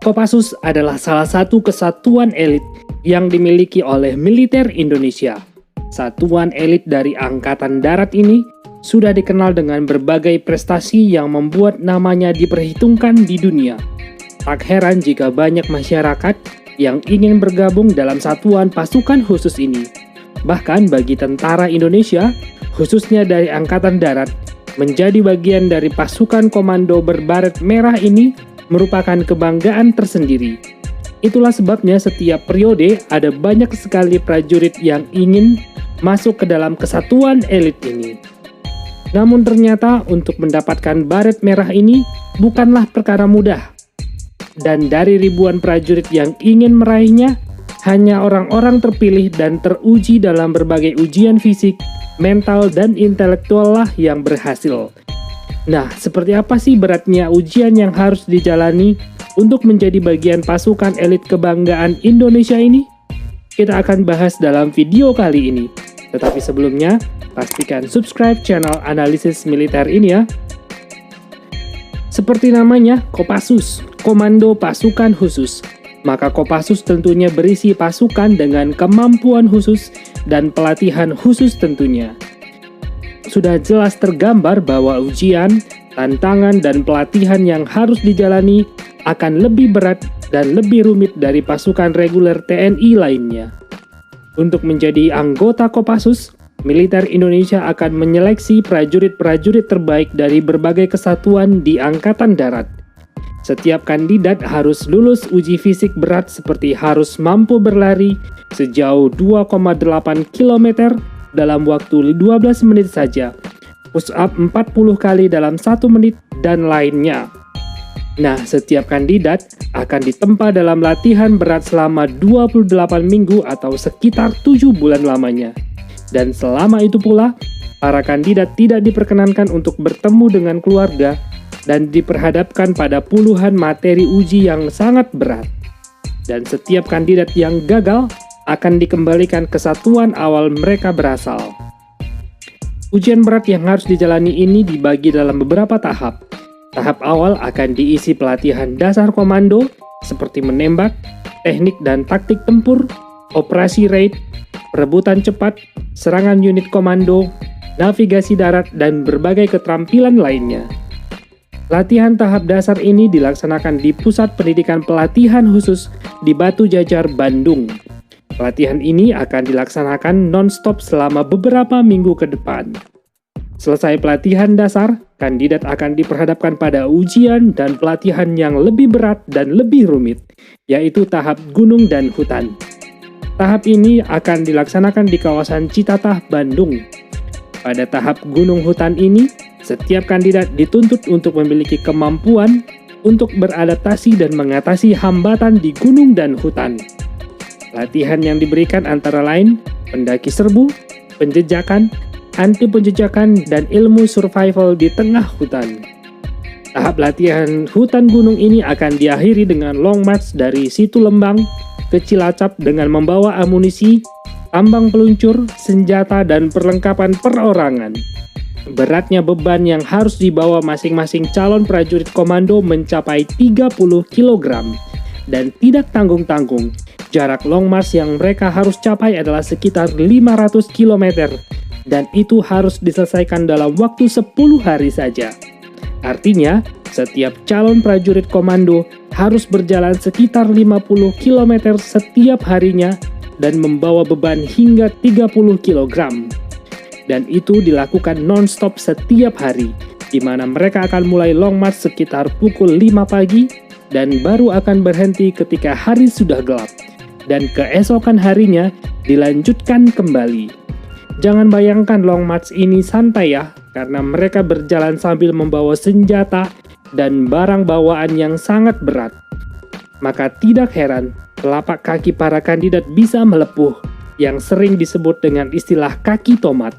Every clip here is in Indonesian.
Kopassus adalah salah satu kesatuan elit yang dimiliki oleh militer Indonesia. Satuan elit dari Angkatan Darat ini sudah dikenal dengan berbagai prestasi yang membuat namanya diperhitungkan di dunia. Tak heran jika banyak masyarakat yang ingin bergabung dalam satuan pasukan khusus ini. Bahkan bagi tentara Indonesia, khususnya dari Angkatan Darat, menjadi bagian dari pasukan komando berbaret merah ini merupakan kebanggaan tersendiri. Itulah sebabnya setiap periode ada banyak sekali prajurit yang ingin masuk ke dalam kesatuan elit ini. Namun ternyata untuk mendapatkan baret merah ini bukanlah perkara mudah. Dan dari ribuan prajurit yang ingin meraihnya, hanya orang-orang terpilih dan teruji dalam berbagai ujian fisik, mental, dan intelektual lah yang berhasil. Nah, seperti apa sih beratnya ujian yang harus dijalani untuk menjadi bagian pasukan elit kebanggaan Indonesia ini? Kita akan bahas dalam video kali ini. Tetapi sebelumnya, pastikan subscribe channel analisis militer ini ya. Seperti namanya, Kopassus, Komando Pasukan Khusus. Maka Kopassus tentunya berisi pasukan dengan kemampuan khusus dan pelatihan khusus tentunya. Sudah jelas tergambar bahwa ujian, tantangan, dan pelatihan yang harus dijalani akan lebih berat dan lebih rumit dari pasukan reguler TNI lainnya. Untuk menjadi anggota Kopassus, militer Indonesia akan menyeleksi prajurit-prajurit terbaik dari berbagai kesatuan di Angkatan Darat. Setiap kandidat harus lulus uji fisik berat seperti harus mampu berlari sejauh 2,8 km dalam waktu 12 menit saja, push up 40 kali dalam 1 menit, dan lainnya. Nah, setiap kandidat akan ditempa dalam latihan berat selama 28 minggu atau sekitar 7 bulan lamanya. Dan selama itu pula, para kandidat tidak diperkenankan untuk bertemu dengan keluarga dan diperhadapkan pada puluhan materi uji yang sangat berat. Dan setiap kandidat yang gagal akan dikembalikan ke satuan awal mereka berasal. Ujian berat yang harus dijalani ini dibagi dalam beberapa tahap. Tahap awal akan diisi pelatihan dasar komando seperti menembak, teknik dan taktik tempur, operasi raid, perebutan cepat, serangan unit komando, navigasi darat, dan berbagai keterampilan lainnya. Latihan tahap dasar ini dilaksanakan di Pusat Pendidikan Pelatihan Khusus di Batu Jajar, Bandung. Pelatihan ini akan dilaksanakan non-stop selama beberapa minggu ke depan. Selesai pelatihan dasar, kandidat akan diperhadapkan pada ujian dan pelatihan yang lebih berat dan lebih rumit, yaitu tahap gunung dan hutan. Tahap ini akan dilaksanakan di kawasan Citatah, Bandung. Pada tahap gunung hutan ini, setiap kandidat dituntut untuk memiliki kemampuan untuk beradaptasi dan mengatasi hambatan di gunung dan hutan. Latihan yang diberikan antara lain pendaki serbu, penjejakan, anti penjejakan, dan ilmu survival di tengah hutan. Tahap latihan hutan gunung ini akan diakhiri dengan long march dari Situ Lembang ke Cilacap dengan membawa amunisi, tambang peluncur, senjata, dan perlengkapan perorangan. Beratnya beban yang harus dibawa masing-masing calon prajurit komando mencapai 30 kg. Dan tidak tanggung-tanggung, jarak long march yang mereka harus capai adalah sekitar 500 km. Dan itu harus diselesaikan dalam waktu 10 hari saja. Artinya, setiap calon prajurit komando harus berjalan sekitar 50 km setiap harinya dan membawa beban hingga 30 kg. Dan itu dilakukan non-stop setiap hari, di mana mereka akan mulai long march sekitar pukul 5 pagi dan baru akan berhenti ketika hari sudah gelap. Dan keesokan harinya dilanjutkan kembali. Jangan bayangkan long march ini santai ya, karena mereka berjalan sambil membawa senjata dan barang bawaan yang sangat berat. Maka tidak heran, telapak kaki para kandidat bisa melepuh, yang sering disebut dengan istilah kaki tomat.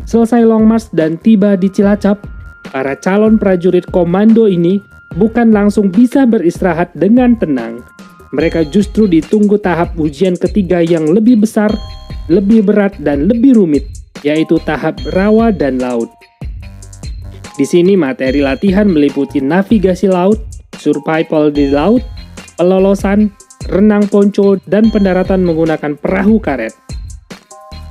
Selesai long march dan tiba di Cilacap, para calon prajurit komando ini bukan langsung bisa beristirahat dengan tenang. Mereka justru ditunggu tahap ujian ketiga yang lebih besar, lebih berat, dan lebih rumit, yaitu tahap rawa dan laut. Di sini materi latihan meliputi navigasi laut, survival di laut, pelolosan, renang ponco, dan pendaratan menggunakan perahu karet.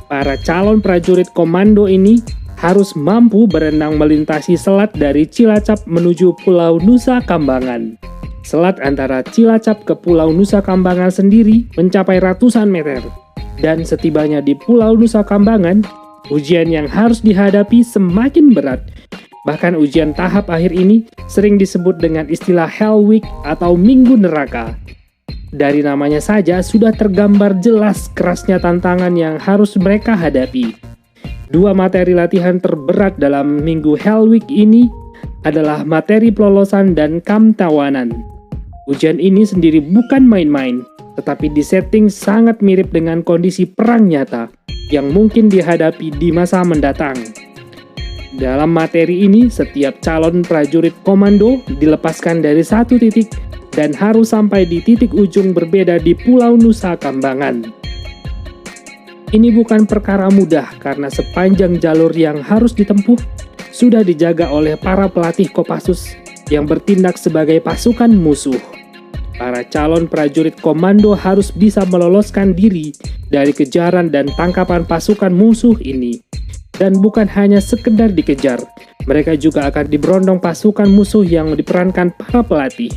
Para calon prajurit komando ini harus mampu berenang melintasi selat dari Cilacap menuju Pulau Nusa Kambangan. Selat antara Cilacap ke Pulau Nusa Kambangan sendiri mencapai ratusan meter. Dan setibanya di Pulau Nusa Kambangan, ujian yang harus dihadapi semakin berat. Bahkan ujian tahap akhir ini sering disebut dengan istilah Hell Week atau Minggu Neraka. Dari namanya saja sudah tergambar jelas kerasnya tantangan yang harus mereka hadapi. Dua materi latihan terberat dalam Minggu Hell Week ini adalah materi pelolosan dan kamtawanan. Ujian ini sendiri bukan main-main, tetapi disetting sangat mirip dengan kondisi perang nyata yang mungkin dihadapi di masa mendatang. Dalam materi ini, setiap calon prajurit komando dilepaskan dari satu titik dan harus sampai di titik ujung berbeda di Pulau Nusa Kambangan. Ini bukan perkara mudah karena sepanjang jalur yang harus ditempuh sudah dijaga oleh para pelatih Kopassus yang bertindak sebagai pasukan musuh. Para calon prajurit komando harus bisa meloloskan diri dari kejaran dan tangkapan pasukan musuh ini. Dan bukan hanya sekedar dikejar, mereka juga akan diberondong pasukan musuh yang diperankan para pelatih.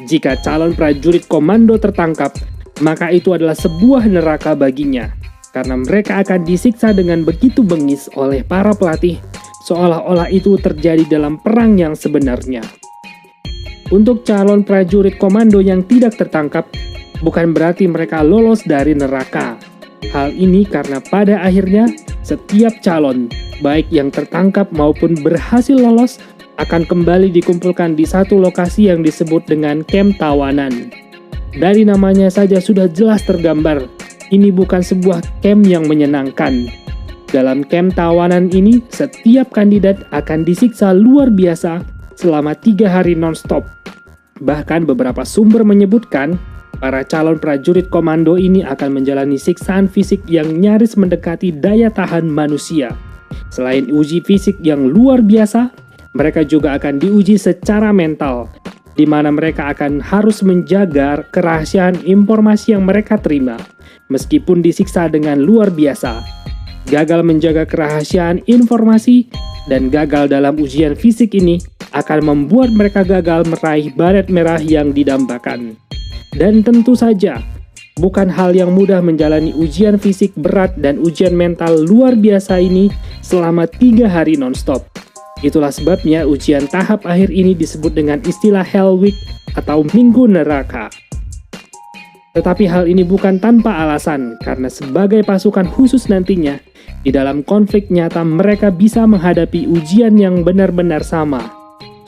Jika calon prajurit komando tertangkap, maka itu adalah sebuah neraka baginya. Karena mereka akan disiksa dengan begitu bengis oleh para pelatih, seolah-olah itu terjadi dalam perang yang sebenarnya. Untuk calon prajurit komando yang tidak tertangkap, bukan berarti mereka lolos dari neraka. Hal ini karena pada akhirnya, setiap calon, baik yang tertangkap maupun berhasil lolos, akan kembali dikumpulkan di satu lokasi yang disebut dengan Camp Tawanan. Dari namanya saja sudah jelas tergambar, ini bukan sebuah camp yang menyenangkan. Dalam camp tawanan ini, setiap kandidat akan disiksa luar biasa selama 3 hari non-stop. Bahkan beberapa sumber menyebutkan, para calon prajurit komando ini akan menjalani siksaan fisik yang nyaris mendekati daya tahan manusia. Selain uji fisik yang luar biasa, mereka juga akan diuji secara mental, di mana mereka akan harus menjaga kerahasiaan informasi yang mereka terima. Meskipun disiksa dengan luar biasa, gagal menjaga kerahasiaan informasi dan gagal dalam ujian fisik ini akan membuat mereka gagal meraih baret merah yang didambakan. Dan tentu saja, bukan hal yang mudah menjalani ujian fisik berat dan ujian mental luar biasa ini selama 3 hari non-stop. Itulah sebabnya ujian tahap akhir ini disebut dengan istilah Hell Week atau Minggu Neraka. Tetapi hal ini bukan tanpa alasan, karena sebagai pasukan khusus nantinya, di dalam konflik nyata mereka bisa menghadapi ujian yang benar-benar sama.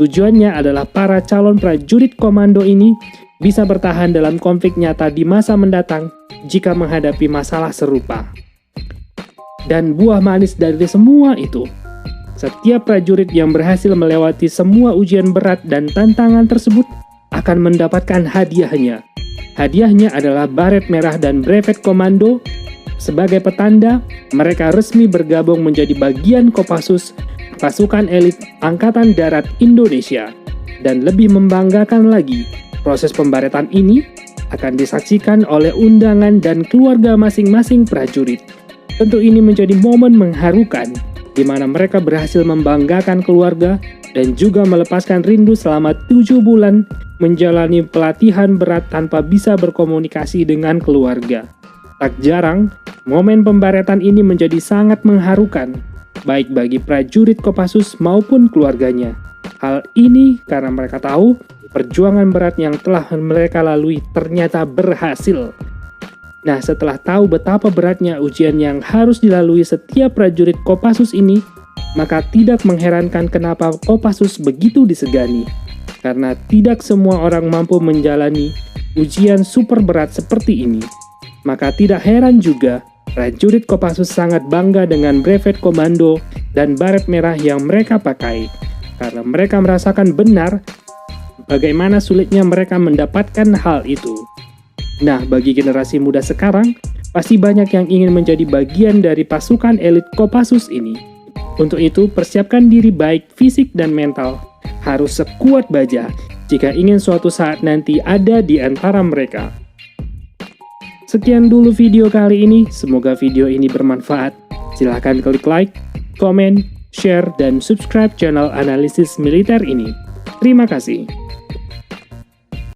Tujuannya adalah para calon prajurit komando ini bisa bertahan dalam konflik nyata di masa mendatang jika menghadapi masalah serupa. Dan buah manis dari semua itu, setiap prajurit yang berhasil melewati semua ujian berat dan tantangan tersebut akan mendapatkan hadiahnya. Hadiahnya adalah baret merah dan brevet komando. Sebagai petanda, mereka resmi bergabung menjadi bagian Kopassus, pasukan elit Angkatan Darat Indonesia. Dan lebih membanggakan lagi, proses pembaretan ini akan disaksikan oleh undangan dan keluarga masing-masing prajurit. Tentu ini menjadi momen mengharukan, di mana mereka berhasil membanggakan keluarga dan juga melepaskan rindu selama 7 bulan menjalani pelatihan berat tanpa bisa berkomunikasi dengan keluarga. Tak jarang, momen pembaretan ini menjadi sangat mengharukan, baik bagi prajurit Kopassus maupun keluarganya. Hal ini karena mereka tahu perjuangan berat yang telah mereka lalui ternyata berhasil. Nah, setelah tahu betapa beratnya ujian yang harus dilalui setiap prajurit Kopassus ini, maka tidak mengherankan kenapa Kopassus begitu disegani. Karena tidak semua orang mampu menjalani ujian super berat seperti ini. Maka tidak heran juga, prajurit Kopassus sangat bangga dengan brevet komando dan baret merah yang mereka pakai. Karena mereka merasakan benar bagaimana sulitnya mereka mendapatkan hal itu. Nah, bagi generasi muda sekarang, pasti banyak yang ingin menjadi bagian dari pasukan elit Kopassus ini. Untuk itu, persiapkan diri baik fisik dan mental. Harus sekuat baja, jika ingin suatu saat nanti ada di antara mereka. Sekian dulu video kali ini, semoga video ini bermanfaat. Silahkan klik like, komen, share, dan subscribe channel Analisis Militer ini. Terima kasih.